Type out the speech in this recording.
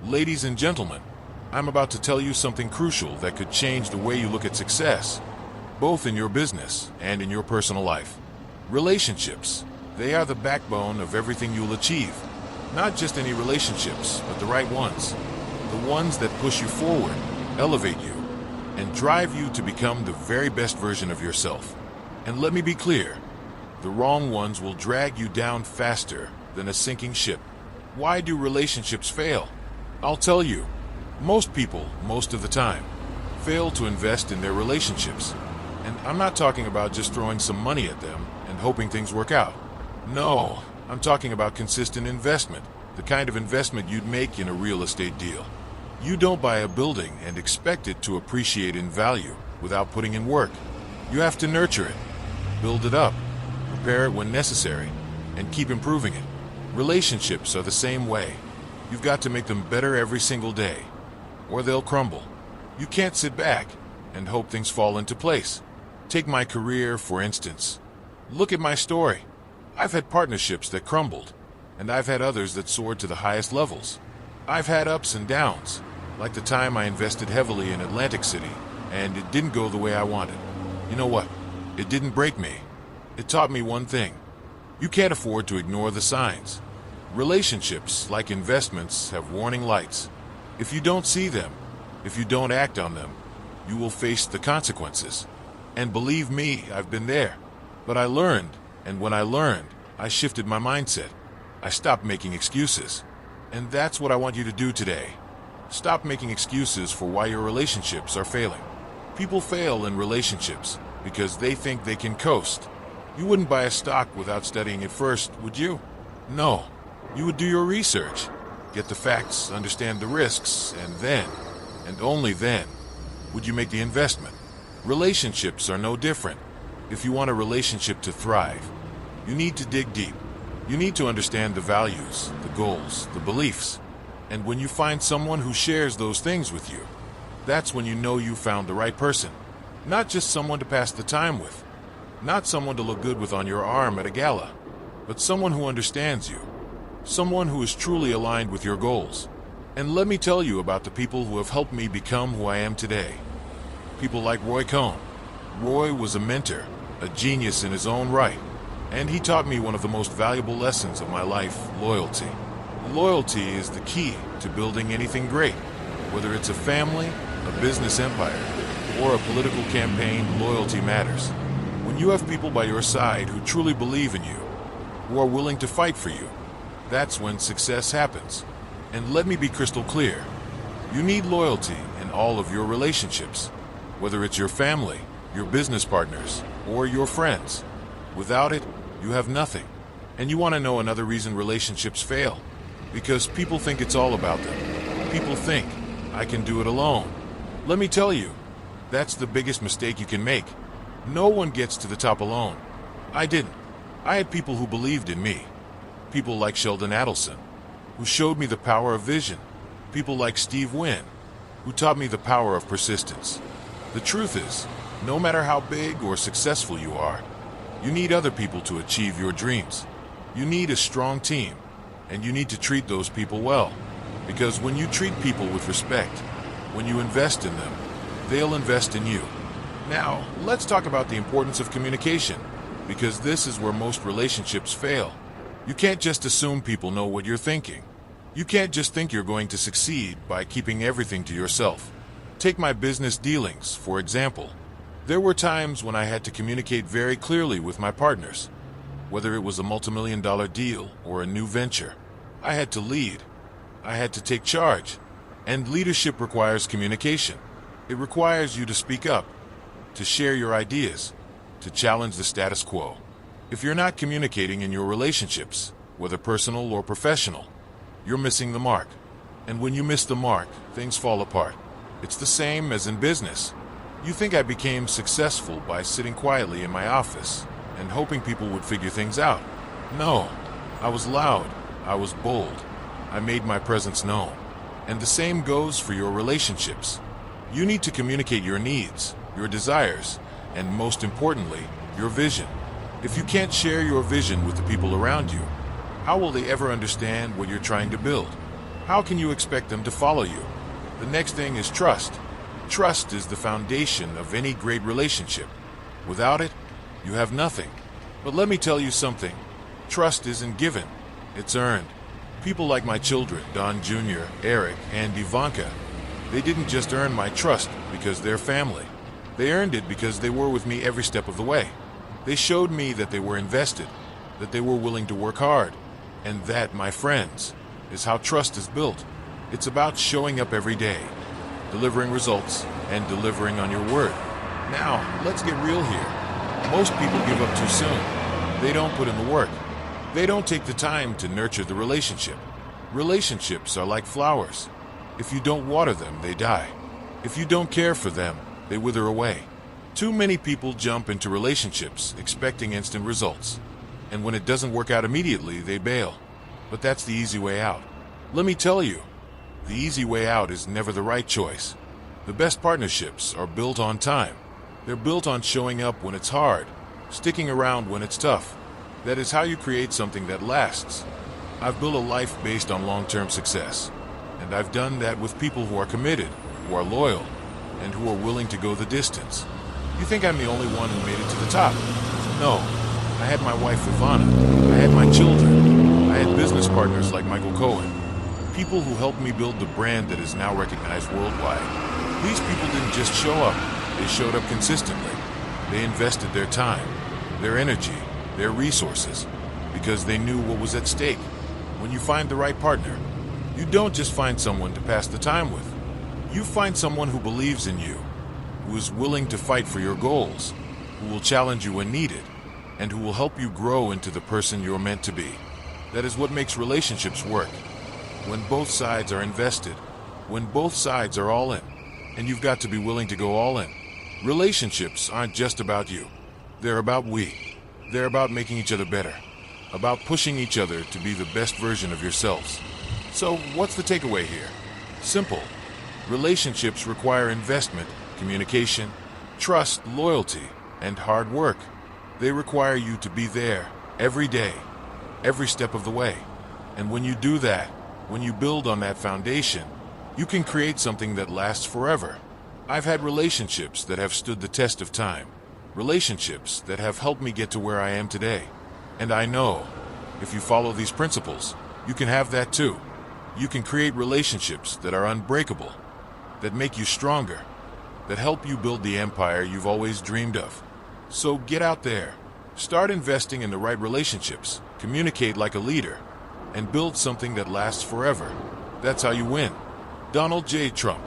Ladies and gentlemen, I'm about to tell you something crucial that could change the way you look at success, both in your business and in your personal life. Relationships. They are the backbone of everything you'll achieve. Not just any relationships, but the right ones. The ones that push you forward, elevate you, and drive you to become the very best version of yourself. And let me be clear, the wrong ones will drag you down faster than a sinking ship. Why do relationships fail? I'll tell you. Most people, most of the time, fail to invest in their relationships. And I'm not talking about just throwing some money at them and hoping things work out. No, I'm talking about consistent investment, the kind of investment you'd make in a real estate deal. You don't buy a building and expect it to appreciate in value without putting in work. You have to nurture it, build it up, repair it when necessary, and keep improving it. Relationships are the same way. You've got to make them better every single day, or they'll crumble. You can't sit back and hope things fall into place. Take my career, for instance. Look at my story. I've had partnerships that crumbled, and I've had others that soared to the highest levels. I've had ups and downs, like the time I invested heavily in Atlantic City, and it didn't go the way I wanted. You know what? It didn't break me. It taught me one thing. You can't afford to ignore the signs. Relationships, like investments, have warning lights. If you don't see them, if you don't act on them, you will face the consequences. And believe me, I've been there. But I learned, and when I learned, I shifted my mindset. I stopped making excuses. And that's what I want you to do today. Stop making excuses for why your relationships are failing. People fail in relationships because they think they can coast. You wouldn't buy a stock without studying it first, would you? No. You would do your research, get the facts, understand the risks, and then, and only then, would you make the investment. Relationships are no different. If you want a relationship to thrive, you need to dig deep. You need to understand the values, the goals, the beliefs. And when you find someone who shares those things with you, that's when you know you found the right person. Not just someone to pass the time with, not someone to look good with on your arm at a gala, but someone who understands you, someone who is truly aligned with your goals. And let me tell you about the people who have helped me become who I am today. People like Roy Cohn. Roy was a mentor, a genius in his own right, and he taught me one of the most valuable lessons of my life: loyalty. Loyalty is the key to building anything great. Whether it's a family, a business empire, or a political campaign, loyalty matters. When you have people by your side who truly believe in you, who are willing to fight for you, that's when success happens. And let me be crystal clear. You need loyalty in all of your relationships, whether it's your family, your business partners, or your friends. Without it, you have nothing. And you want to know another reason relationships fail? Because people think it's all about them. People think, I can do it alone. Let me tell you, that's the biggest mistake you can make. No one gets to the top alone. I didn't. I had people who believed in me. People like Sheldon Adelson, who showed me the power of vision. People like Steve Wynn, who taught me the power of persistence. The truth is, no matter how big or successful you are, you need other people to achieve your dreams. You need a strong team, and you need to treat those people well. Because when you treat people with respect, when you invest in them, they'll invest in you. Now, let's talk about the importance of communication, because this is where most relationships fail. You can't just assume people know what you're thinking. You can't just think you're going to succeed by keeping everything to yourself. Take my business dealings, for example. There were times when I had to communicate very clearly with my partners. Whether it was a multi-million-dollar deal or a new venture, I had to lead. I had to take charge. And leadership requires communication. It requires you to speak up, to share your ideas, to challenge the status quo. If you're not communicating in your relationships, whether personal or professional, you're missing the mark. And when you miss the mark, things fall apart. It's the same as in business. You think I became successful by sitting quietly in my office and hoping people would figure things out. No, I was loud. I was bold. I made my presence known. And the same goes for your relationships. You need to communicate your needs, your desires, and most importantly, your vision. If you can't share your vision with the people around you, how will they ever understand what you're trying to build? How can you expect them to follow you? The next thing is trust. Trust is the foundation of any great relationship. Without it, you have nothing. But let me tell you something. Trust isn't given, it's earned. People like my children, Don Jr., Eric, and Ivanka, they didn't just earn my trust because they're family. They earned it because they were with me every step of the way. They showed me that they were invested, that they were willing to work hard. And that, my friends, is how trust is built. It's about showing up every day, delivering results, and delivering on your word. Now, let's get real here. Most people give up too soon. They don't put in the work. They don't take the time to nurture the relationship. Relationships are like flowers. If you don't water them, they die. If you don't care for them, they wither away. Too many people jump into relationships expecting instant results. And when it doesn't work out immediately, they bail. But that's the easy way out. Let me tell you, the easy way out is never the right choice. The best partnerships are built on time. They're built on showing up when it's hard, sticking around when it's tough. That is how you create something that lasts. I've built a life based on long-term success. And I've done that with people who are committed, who are loyal, and who are willing to go the distance. You think I'm the only one who made it to the top? No. I had my wife Ivana. I had my children. I had business partners like Michael Cohen. People who helped me build the brand that is now recognized worldwide. These people didn't just show up. They showed up consistently. They invested their time, their energy, their resources, because they knew what was at stake. When you find the right partner, you don't just find someone to pass the time with. You find someone who believes in you, who is willing to fight for your goals, who will challenge you when needed, and who will help you grow into the person you're meant to be. That is what makes relationships work. When both sides are invested, when both sides are all in, and you've got to be willing to go all in. Relationships aren't just about you. They're about we. They're about making each other better, about pushing each other to be the best version of yourselves. So, what's the takeaway here? Simple. Relationships require investment, communication, trust, loyalty, and hard work. They require you to be there every day, every step of the way. And when you do that, when you build on that foundation, you can create something that lasts forever. I've had relationships that have stood the test of time, relationships that have helped me get to where I am today. And I know, if you follow these principles, you can have that too. You can create relationships that are unbreakable, that make you stronger, that help you build the empire you've always dreamed of. So get out there, start investing in the right relationships, communicate like a leader, and build something that lasts forever. That's how you win. Donald J. Trump.